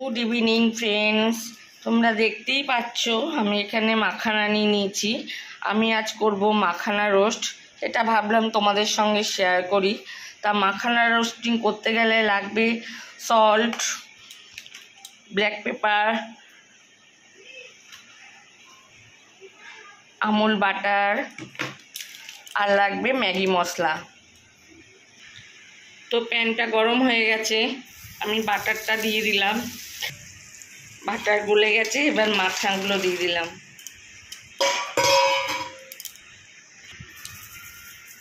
Good evening friends, তোমরা দেখতেই পাচ্ছ আমি এখানে মাখানা নিয়ে নিয়েছি। আমি আজ করব মাখানা রোস্ট। এটা ভাবলাম তোমাদের সঙ্গে শেয়ার করি। তা মাখানা রোস্টিং করতে গেলে লাগবে salt, black pepper, Amul butter আর লাগবে ম্যাগি মশলা। তো প্যানটা গরম হয়ে গেছে, আমি বাটারটা দিয়ে দিলাম। বাটার গলে গেছে, এবার মাখানাগুলো দিয়ে দিলাম।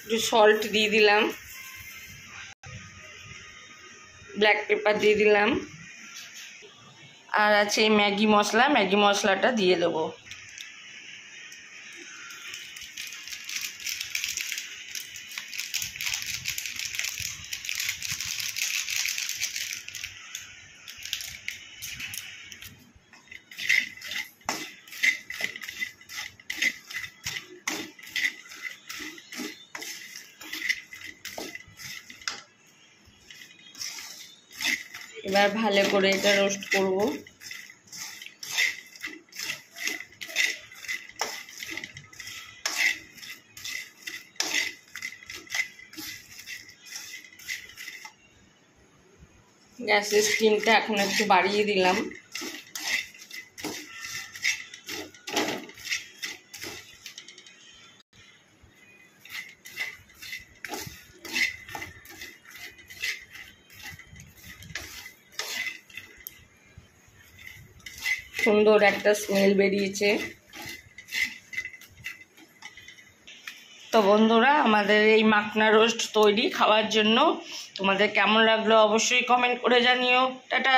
একটু সল্ট দিয়ে দিলাম, ব্ল্যাক পেপার দিয়ে দিলাম, আর আছে ম্যাগি মশলা। ম্যাগি মশলাটা দিয়ে দেবো। এবার ভালো করে এটা রোস্ট করব। গ্যাসের স্টিমটা এখন একটু বাড়িয়ে দিলাম। সুন্দর একটা স্মেল বেরিয়েছে। তো বন্ধুরা, আমাদের এই মাখনা রোস্ট তৈরি খাওয়ার জন্য। তোমাদের কেমন লাগলো অবশ্যই কমেন্ট করে জানিও। টাটা।